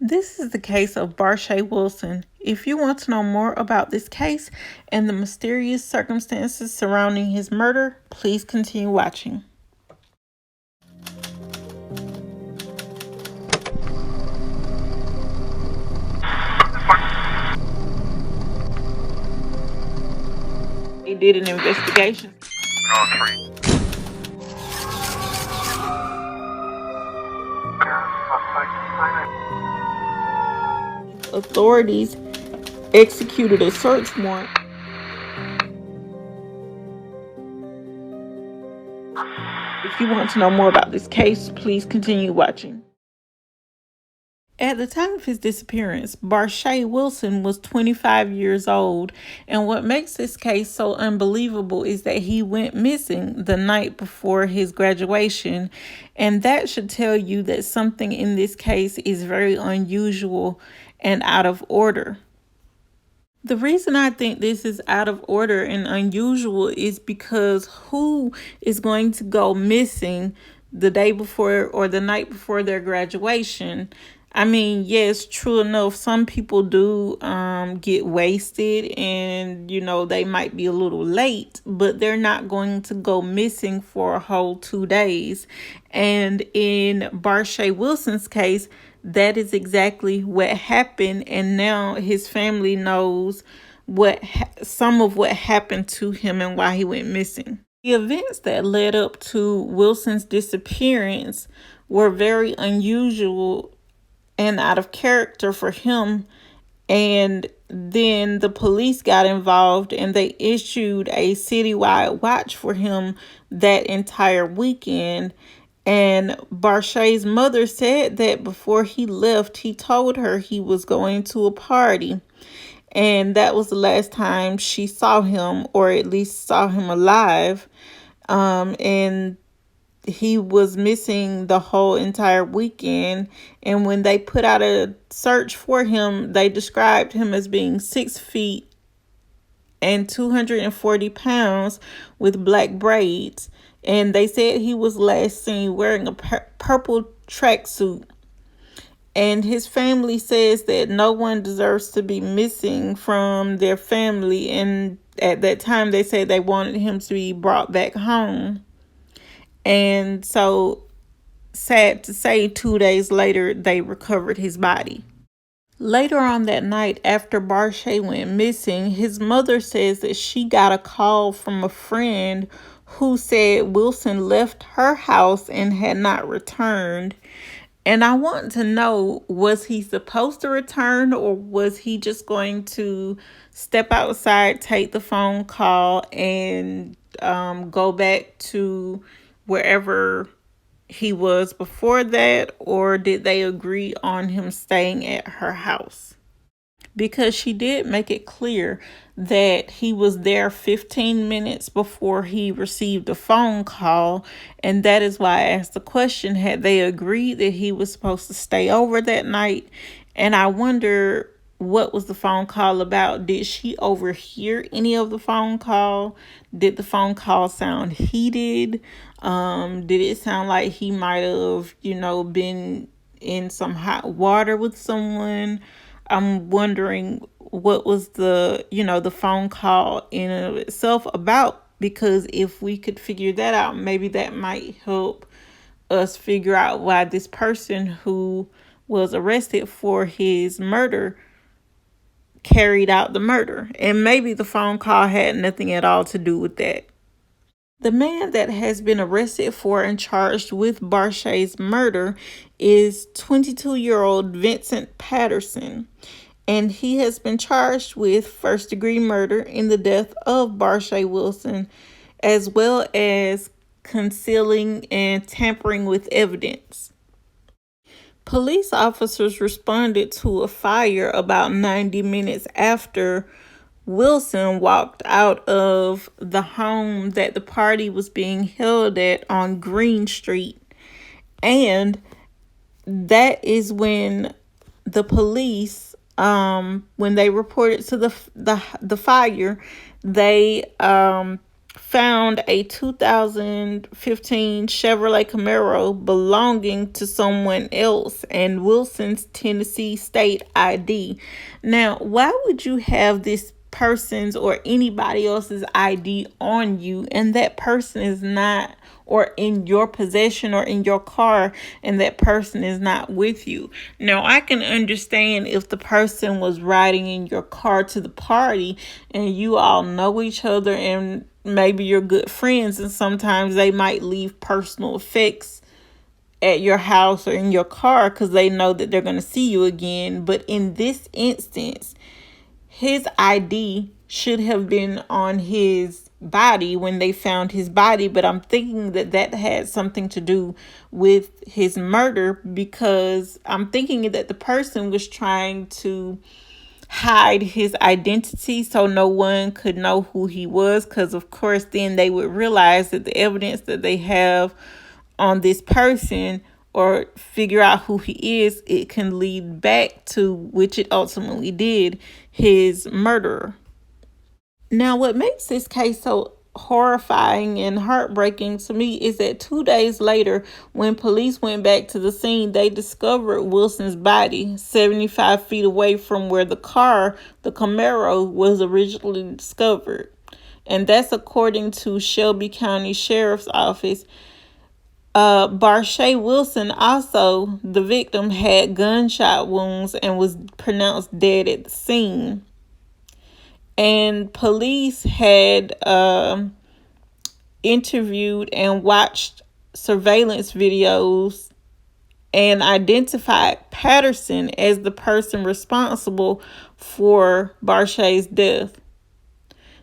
This is the case of Barshay Wilson. If you want to know more about this case and the mysterious circumstances surrounding his murder, please continue watching. They did an investigation. Authorities executed a search warrant. If you want to know more about this case, please continue watching. At the time of his disappearance, Barshay Wilson was 25 years old, and what makes this case so unbelievable is that he went missing the night before his graduation, and that should tell you that something in this case is very unusual and out of order. The reason I think this is out of order and unusual is because who is going to go missing the day before or the night before their graduation? I mean, yes, true enough, some people do get wasted and, they might be a little late, but they're not going to go missing for a whole 2 days. And in Barshay Wilson's case, that is exactly what happened, and now his family knows some of what happened to him and why he went missing. The events that led up to Wilson's disappearance were very unusual and out of character for him, and then the police got involved and they issued a citywide watch for him that entire weekend. And Barshay's mother said that before he left, he told her he was going to a party. And that was the last time she saw him, or at least saw him alive. And he was missing the whole entire weekend. And when they put out a search for him, they described him as being 6 feet and 240 pounds with black braids. And they said he was last seen wearing a purple tracksuit. And his family says that no one deserves to be missing from their family. And at that time, they said they wanted him to be brought back home. And so, sad to say, 2 days later, they recovered his body. Later on that night, after Barshay went missing, his mother says that she got a call from a friend who said Wilson left her house and had not returned. And I want to know, was he supposed to return, or was he just going to step outside, take the phone call, and go back to wherever he was before that, or did they agree on him staying at her house? Because she did make it clear that he was there 15 minutes before he received a phone call. And that is why I asked the question, had they agreed that he was supposed to stay over that night? And I wonder, what was the phone call about? Did she overhear any of the phone call? Did the phone call sound heated? Did it sound like he might have, been in some hot water with someone? I'm wondering what was the phone call in and of itself about, because if we could figure that out, maybe that might help us figure out why this person who was arrested for his murder carried out the murder. And maybe the phone call had nothing at all to do with that. The man that has been arrested for and charged with Barshay's murder is 22-year-old Vincent Patterson, and he has been charged with first-degree murder in the death of Barshay Wilson, as well as concealing and tampering with evidence. Police officers responded to a fire about 90 minutes after Wilson walked out of the home that the party was being held at on Green Street. And that is when the police, when they reported to the fire, they found a 2015 Chevrolet Camaro belonging to someone else and Wilson's Tennessee state ID. Now, why would you have this person's or anybody else's ID on you and that person is not, or in your possession or in your car, and that person is not with you? Now, I can understand if the person was riding in your car to the party and you all know each other and maybe you're good friends, and sometimes they might leave personal effects at your house or in your car because they know that they're going to see you again. But in this instance, his ID should have been on his body when they found his body, but I'm thinking that that had something to do with his murder, because I'm thinking that the person was trying to hide his identity so no one could know who he was, because of course then they would realize that the evidence that they have on this person, or figure out who he is, it can lead back to, which it ultimately did, his murderer. Now, what makes this case so horrifying and heartbreaking to me is that 2 days later, when police went back to the scene, they discovered Wilson's body 75 feet away from where the Camaro, was originally discovered. And that's according to Shelby County Sheriff's Office. Barshay Wilson, also the victim, had gunshot wounds and was pronounced dead at the scene. And police had interviewed and watched surveillance videos and identified Patterson as the person responsible for Barshay's death.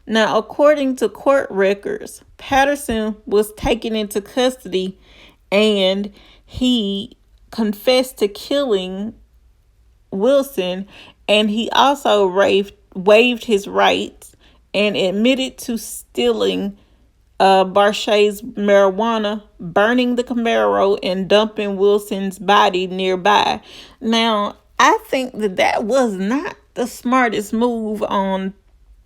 Now, according to court records, Patterson was taken into custody and he confessed to killing Wilson, and he also waived his rights and admitted to stealing Barshay's marijuana, burning the Camaro, and dumping Wilson's body nearby. Now, I think that that was not the smartest move on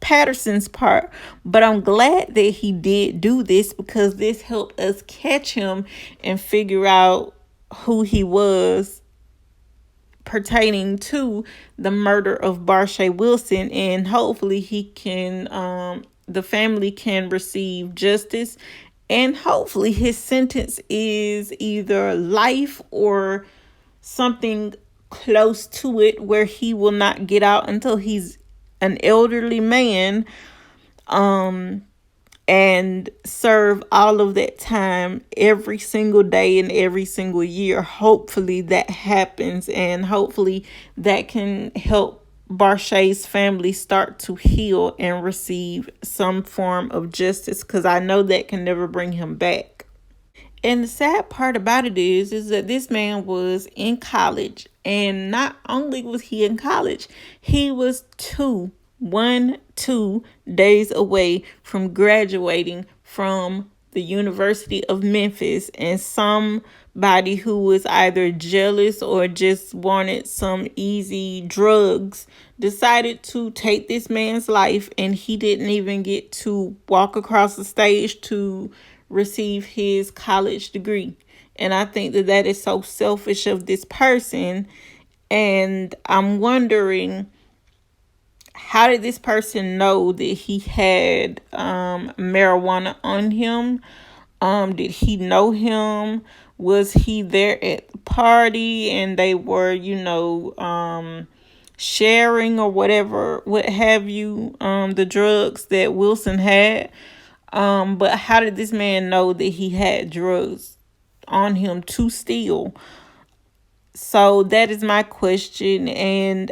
Patterson's part, but I'm glad that he did do this, because this helped us catch him and figure out who he was pertaining to the murder of Barshay Wilson, and hopefully he can the family can receive justice, and hopefully his sentence is either life or something close to it, where he will not get out until he's an elderly man, and serve all of that time every single day and every single year. Hopefully that happens, and hopefully that can help Barshay's family start to heal and receive some form of justice, because I know that can never bring him back. And the sad part about it is that this man was in college, and not only was he in college, he was 2 days away from graduating from the University of Memphis, and somebody who was either jealous or just wanted some easy drugs decided to take this man's life, and he didn't even get to walk across the stage to receive his college degree. And I think that that is so selfish of this person, and I'm wondering, how did this person know that he had marijuana on him? Did he know him? Was he there at the party and they were, sharing or whatever, what have you, the drugs that Wilson had? But how did this man know that he had drugs on him to steal? So that is my question. And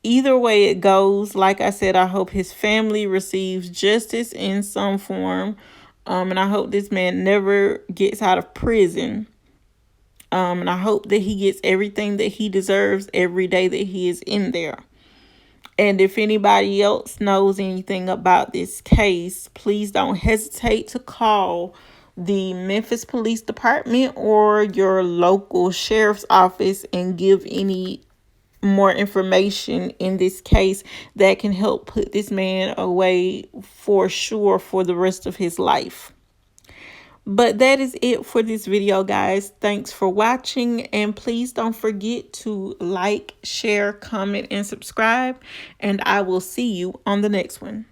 either way it goes, like I said, I hope his family receives justice in some form. And I hope this man never gets out of prison. And I hope that he gets everything that he deserves every day that he is in there. And if anybody else knows anything about this case, please don't hesitate to call the Memphis Police Department or your local sheriff's office and give any more information in this case that can help put this man away for sure for the rest of his life. But that is it for this video, guys. Thanks for watching, and please don't forget to like, share, comment, and subscribe, and I will see you on the next one.